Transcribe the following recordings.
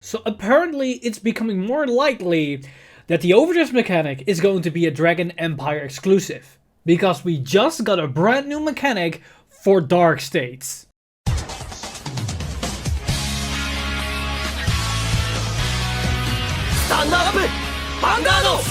So apparently it's becoming more likely that the OverDress mechanic is going to be a Dragon Empire exclusive. Because we just got a brand new mechanic for Dark States. Stand up! Vanguard!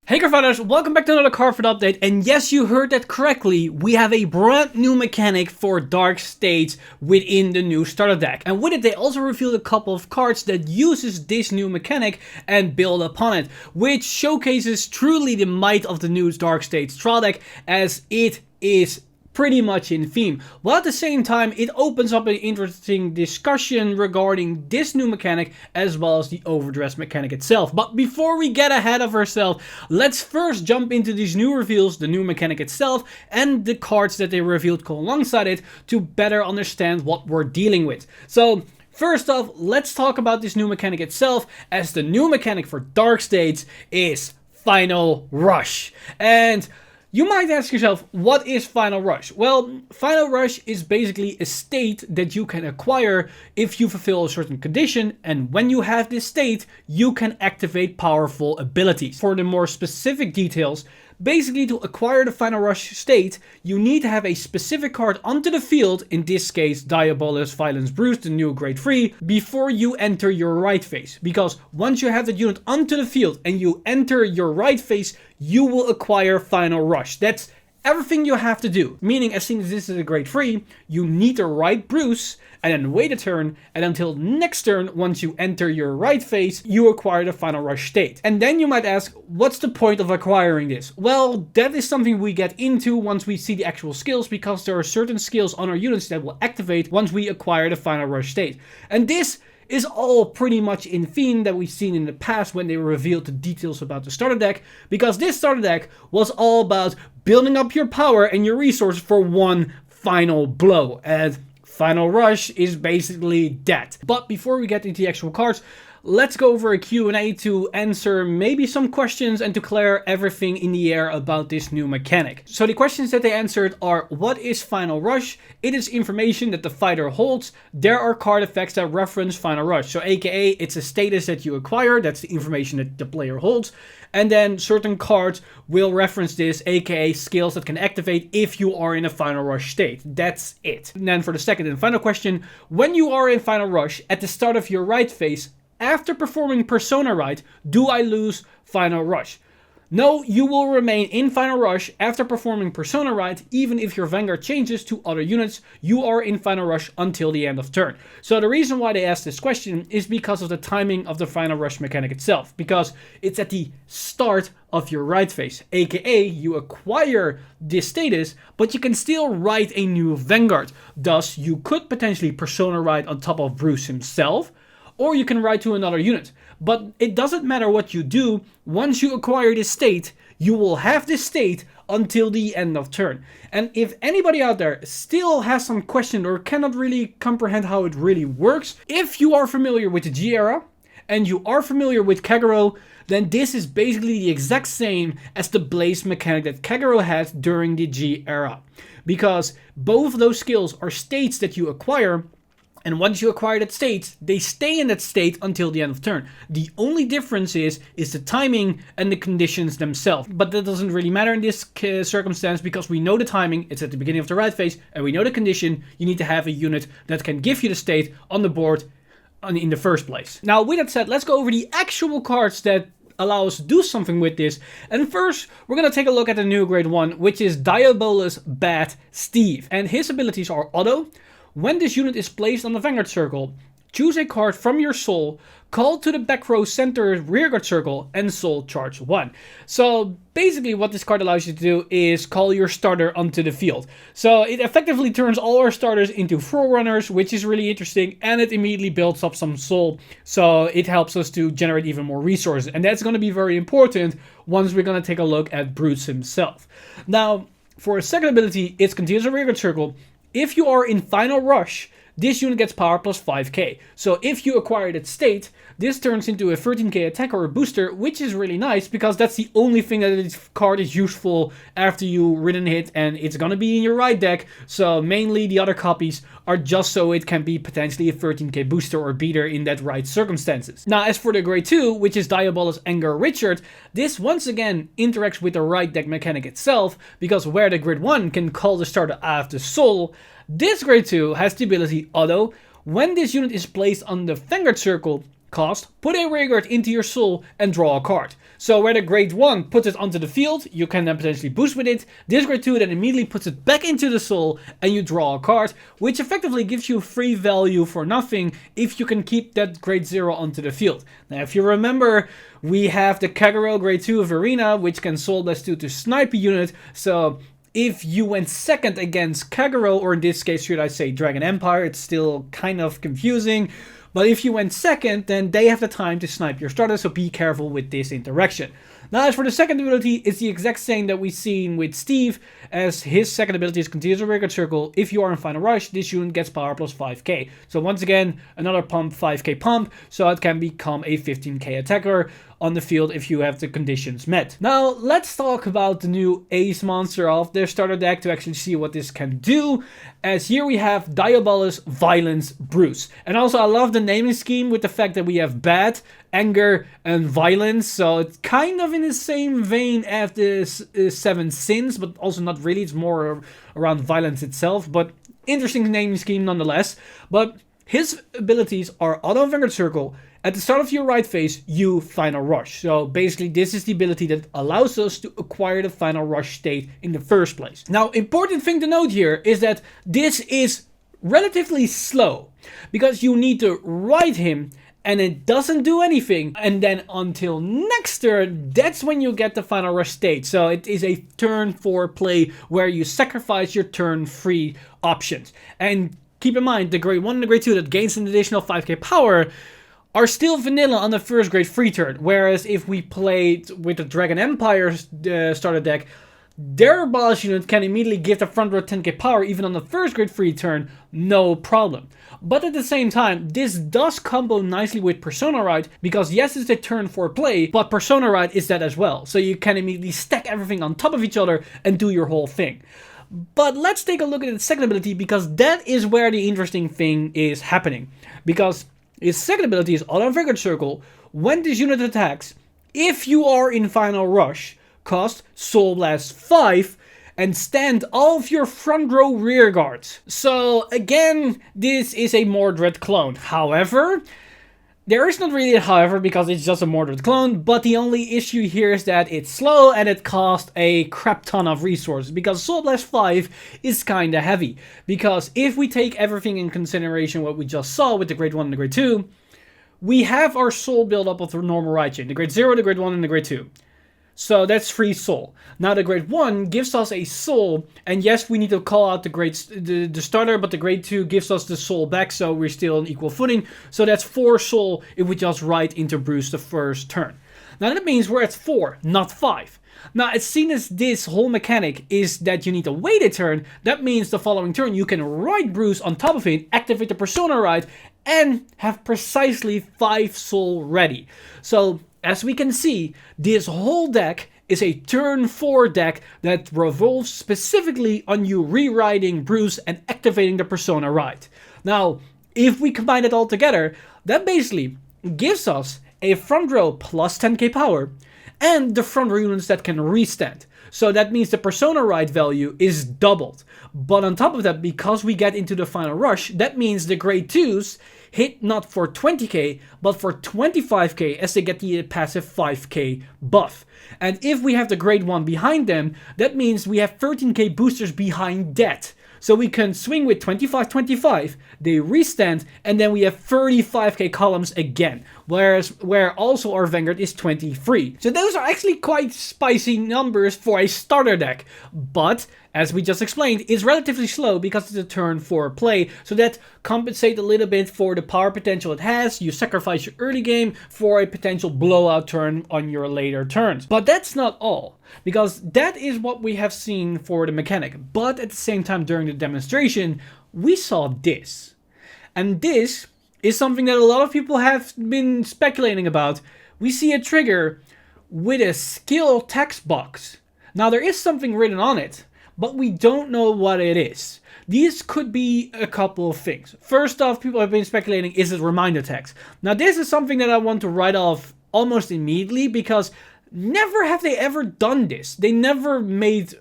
Hey Cardfighters, welcome back to another Cardfight update, and yes, you heard that correctly, we have a brand new mechanic for Dark States within the new starter deck. And with it they also revealed a couple of cards that uses this new mechanic and build upon it, which showcases truly the might of the new Dark States trial deck, as it is pretty much in theme, while at the same time it opens up an interesting discussion regarding this new mechanic as well as the OverDress mechanic itself. But before we get ahead of ourselves, let's first jump into these new reveals, the new mechanic itself, and the cards that they revealed go alongside it to better understand what we're dealing with. So first off, let's talk about this new mechanic itself, as the new mechanic for Dark States is Final Rush. And you might ask yourself, what is Final Rush? Well, Final Rush is basically a state that you can acquire if you fulfill a certain condition, and when you have this state, you can activate powerful abilities. For the more specific details, basically to acquire the Final Rush state, you need to have a specific card onto the field, in this case Diabolus Violence Bruce, the new grade 3, before you enter your right phase. Because once you have that unit onto the field and you enter your right phase, you will acquire Final Rush. That's everything you have to do. Meaning, as soon as this is a grade 3, you need to write Bruce and then wait a turn, and until next turn, once you enter your right phase, you acquire the Final Rush state. And then you might ask, what's the point of acquiring this? Well, that is something we get into once we see the actual skills, because there are certain skills on our units that will activate once we acquire the Final Rush state. And this is all pretty much in theme that we've seen in the past when they revealed the details about the starter deck, because this starter deck was all about building up your power and your resources for one final blow, and Final Rush is basically that. But before we get into the actual cards, let's go over a Q&A to answer maybe some questions and to clear everything in the air about this new mechanic. So the questions that they answered are: what is Final Rush? It is information that the fighter holds. There are card effects that reference Final Rush. So aka it's a status that you acquire, that's the information that the player holds. And then certain cards will reference this, aka skills that can activate if you are in a Final Rush state. That's it. And then for the second and final question: when you are in Final Rush at the start of your right phase, after performing Persona Right, do I lose Final Rush? No, you will remain in Final Rush after performing Persona Right. Even if your Vanguard changes to other units, you are in Final Rush until the end of turn. So the reason why they asked this question is because of the timing of the Final Rush mechanic itself. Because it's at the start of your right phase, aka you acquire this status, but you can still write a new Vanguard. Thus, you could potentially Persona Right on top of Bruce himself, or you can write to another unit. But it doesn't matter what you do, once you acquire this state, you will have this state until the end of turn. And if anybody out there still has some question or cannot really comprehend how it really works, if you are familiar with the G era, and you are familiar with Kagero, then this is basically the exact same as the Blaze mechanic that Kagero had during the G era. Because both of those skills are states that you acquire, and once you acquire that state, they stay in that state until the end of turn. The only difference is the timing and the conditions themselves. But that doesn't really matter in this circumstance, because we know the timing, it's at the beginning of the right phase, and we know the condition, you need to have a unit that can give you the state on the board in the first place. Now, with that said, let's go over the actual cards that allow us to do something with this. And first, we're going to take a look at the new grade 1, which is Diabolus Bat Steve. And his abilities are auto. When this unit is placed on the Vanguard circle, choose a card from your soul, call to the back row center rearguard circle, and soul charge 1. So basically what this card allows you to do is call your starter onto the field. So it effectively turns all our starters into forerunners, which is really interesting, and it immediately builds up some soul. So it helps us to generate even more resources, and that's going to be very important once we're going to take a look at Bruce himself. Now, for a second ability, it's continuous rearguard circle. If you are in Final Rush, this unit gets power plus 5k. So if you acquire that state, this turns into a 13k attack or a booster, which is really nice because that's the only thing that this card is useful after you ridden hit, and it's gonna be in your right deck. So mainly the other copies are just so it can be potentially a 13k booster or beater in that right circumstances. Now as for the grade 2, which is Diabolus Anger Richard, this once again interacts with the right deck mechanic itself, because where the grade 1 can call the starter out of the soul, this grade 2 has the ability Auto. When this unit is placed on the Vanguard circle cost, put a rearguard into your soul and draw a card. So where the grade 1 puts it onto the field, you can then potentially boost with it. This grade 2 then immediately puts it back into the soul and you draw a card, which effectively gives you free value for nothing if you can keep that grade 0 onto the field. Now if you remember, we have the Kagero grade 2 of Arena, which can Soul Blast 2 to snipe a unit. So if you went second against Kagero, or in this case should I say Dragon Empire, it's still kind of confusing. But if you went second, then they have the time to snipe your starter, so be careful with this interaction. Now as for the second ability, it's the exact same that we've seen with Steve, as his second ability is Continuous Rearguard Circle. If you are in Final Rush, this unit gets power plus 5k. So once again, another pump, 5k pump, so it can become a 15k attacker on the field if you have the conditions met. Now let's talk about the new ace monster of their starter deck to actually see what this can do, as here we have Diabolus Violence Bruce. And also I love the naming scheme with the fact that we have Bad, Anger and Violence, so it's kind of in the same vein as the 7 Sins, but also not really, it's more around violence itself, but interesting naming scheme nonetheless. But his abilities are Auto Vanguard Circle. At the start of your right phase, you Final Rush. So basically this is the ability that allows us to acquire the Final Rush state in the first place. Now, important thing to note here is that this is relatively slow, because you need to ride him and it doesn't do anything. And then until next turn, that's when you get the Final Rush state. So it is a turn 4 play where you sacrifice your turn 3 options. And keep in mind, the grade 1 and the grade 2 that gains an additional 5k power are still vanilla on the first grade 3 turn. Whereas if we played with the Dragon Empire starter deck, their abolish unit can immediately give the front row 10k power even on the first grade 3 turn, no problem. But at the same time, this does combo nicely with Persona Ride, because yes, it's a turn 4 play, but Persona Ride is that as well. So you can immediately stack everything on top of each other and do your whole thing. But let's take a look at the second ability, because that is where the interesting thing is happening. Because his second ability is Auto Vanguard Circle. When this unit attacks, if you are in Final Rush, cost Soul Blast 5 and stand all of your front row rear guards. So again, this is a Mordred clone. However, there is not really a however, because it's just a Mordred clone, but the only issue here is that it's slow and it costs a crap ton of resources, because Soul Blast 5 is kinda heavy. Because if we take everything in consideration what we just saw with the grade 1 and the grade 2, we have our soul build up of the normal right chain, the grade 0, the grade 1 and the grade 2. So that's 3 soul. Now the grade 1 gives us a soul, and yes, we need to call out the starter, but the grade 2 gives us the soul back, so we're still on equal footing. So that's 4 soul if we just ride into Bruce the first turn. Now that means we're at 4, not 5. Now, as seen as this whole mechanic is that you need to wait a turn, that means the following turn you can ride Bruce on top of it, activate the Persona Ride, and have precisely 5 soul ready. So as we can see, this whole deck is a turn 4 deck that revolves specifically on you re-riding Bruce and activating the Persona Ride. Now, if we combine it all together, that basically gives us a front row plus 10k power and the front row units that can restand. So that means the Persona Ride value is doubled. But on top of that, because we get into the Final Rush, that means the grade 2s hit not for 20k, but for 25k as they get the passive 5k buff. And if we have the grade 1 behind them, that means we have 13k boosters behind that. So we can swing with 25-25, they restand, and then we have 35k columns again. Where also our Vanguard is 23. So those are actually quite spicy numbers for a starter deck. But, as we just explained, it's relatively slow because it's a turn 4 play. So that compensates a little bit for the power potential it has. You sacrifice your early game for a potential blowout turn on your later turns. But that's not all, because that is what we have seen for the mechanic. But at the same time during the demonstration, we saw this. And this is something that a lot of people have been speculating about. We see a trigger with a skill text box. Now there is something written on it, but we don't know what it is. These could be a couple of things. First off, people have been speculating, is it reminder text? Now this is something that I want to write off almost immediately, because never have they ever done this. They never made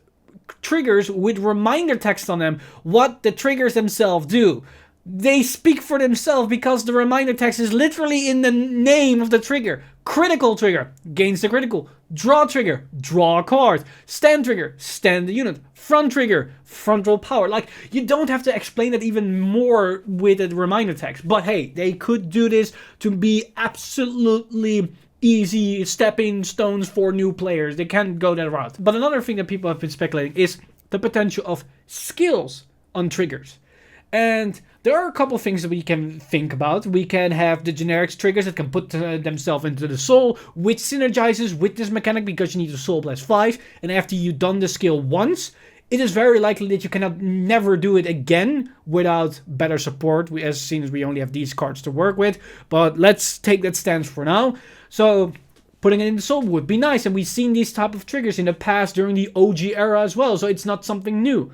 triggers with reminder text on them what the triggers themselves do. They speak for themselves because the reminder text is literally in the name of the trigger. Critical trigger, gains the critical. Draw trigger, draw a card. Stand trigger, stand the unit. Front trigger, frontal power. Like, you don't have to explain it even more with a reminder text. But hey, they could do this to be absolutely easy stepping stones for new players. They can go that route. But another thing that people have been speculating is the potential of skills on triggers. And there are a couple things that we can think about. We can have the generic triggers that can put themselves into the soul, which synergizes with this mechanic because you need a soul +5. And after you've done the skill once, it is very likely that you cannot never do it again without better support, as seen as we only have these cards to work with. But let's take that stance for now. So putting it in the soul would be nice. And we've seen these type of triggers in the past during the OG era as well. So it's not something new.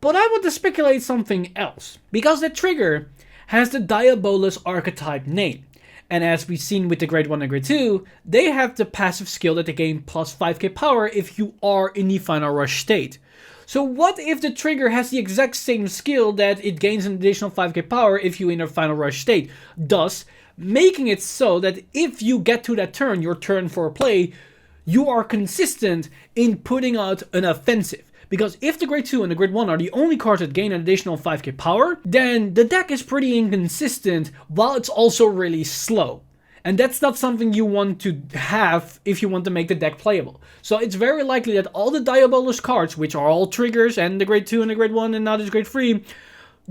But I want to speculate something else, because the trigger has the Diabolus archetype name. And as we've seen with the grade 1 and grade 2, they have the passive skill that they gain plus 5k power if you are in the final rush state. So what if the trigger has the exact same skill that it gains an additional 5k power if you're in a final rush state, thus making it so that if you get to that turn, your turn for play, you are consistent in putting out an offensive. Because if the grade 2 and the grade 1 are the only cards that gain an additional 5k power, then the deck is pretty inconsistent while it's also really slow. And that's not something you want to have if you want to make the deck playable. So it's very likely that all the Diabolus cards, which are all triggers, and the grade 2 and the grade 1 and now this grade 3,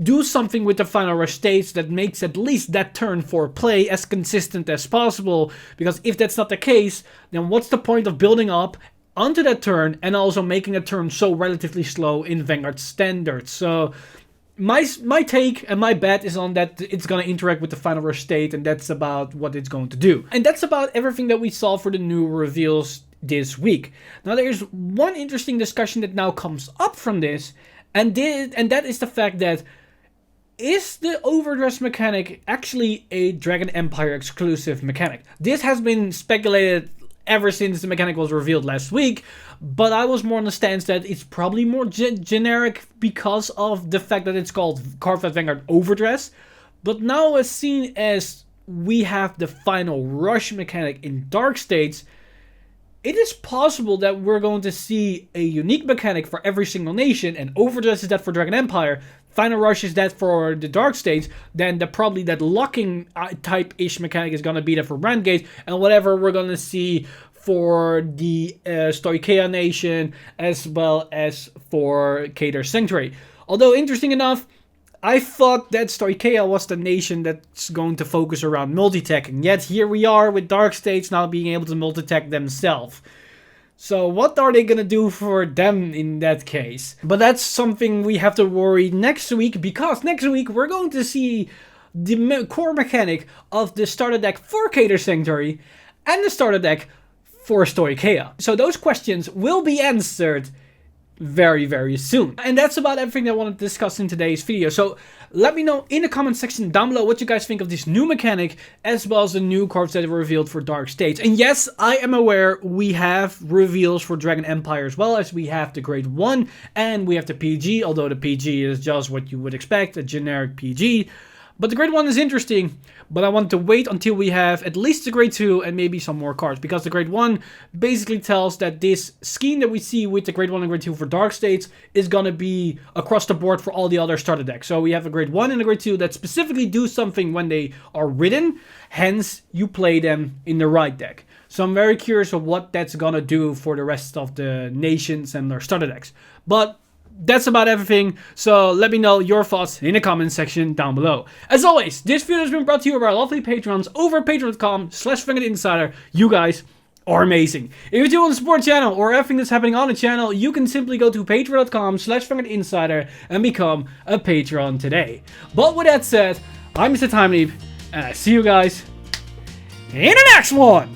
do something with the final rush states that makes at least that turn for play as consistent as possible. Because if that's not the case, then what's the point of building up onto that turn and also making a turn so relatively slow in Vanguard standards? So my take and my bet is on that it's going to interact with the final rush state, and that's about what it's going to do. And that's about everything that we saw for the new reveals this week. Now there's one interesting discussion that now comes up from this, and that is the fact that, is the OverDress mechanic actually a Dragon Empire exclusive mechanic? This has been speculated ever since the mechanic was revealed last week, but I was more on the stance that it's probably more generic because of the fact that it's called Cardfight Vanguard OverDress. But now, as seen as we have the final rush mechanic in Dark States, it is possible that we're going to see a unique mechanic for every single nation, and OverDress is that for Dragon Empire, Final Rush is that for the Dark States, then probably that locking type-ish mechanic is going to be that for Brandgate, and whatever we're going to see for the Stoicheia Nation, as well as for Cater Sanctuary. Although, interesting enough, I thought that Stoicheia was the nation that's going to focus around multi-tech, and yet here we are with Dark States now being able to multi-tech themselves. So what are they gonna do for them in that case? But that's something we have to worry next week, because next week we're going to see the core mechanic of the starter deck for Cater Sanctuary and the starter deck for Stoicheia. So those questions will be answered very, very soon. And that's about everything that I wanted to discuss in today's video. So let me know in the comment section down below what you guys think of this new mechanic, as well as the new cards that were revealed for Dark States. And yes, I am aware we have reveals for Dragon Empire, as well as we have the grade 1 and we have the PG, although the PG is just what you would expect, a generic PG. But the grade 1 is interesting, but I want to wait until we have at least the grade 2 and maybe some more cards. Because the grade 1 basically tells that this scheme that we see with the grade 1 and grade 2 for Dark States is going to be across the board for all the other starter decks. So we have a grade 1 and a grade 2 that specifically do something when they are written, hence you play them in the right deck. So I'm very curious of what that's going to do for the rest of the nations and their starter decks. But that's about everything, so let me know your thoughts in the comment section down below. As always, this video has been brought to you by our lovely patrons over patreon.com/VanguardInsider. You guys are amazing. If you do want to support the channel or everything that's happening on the channel, you can simply go to patreon.com/VanguardInsider and become a patron today. But with that said, I'm Mr. Time Leap, and I see you guys in the next one!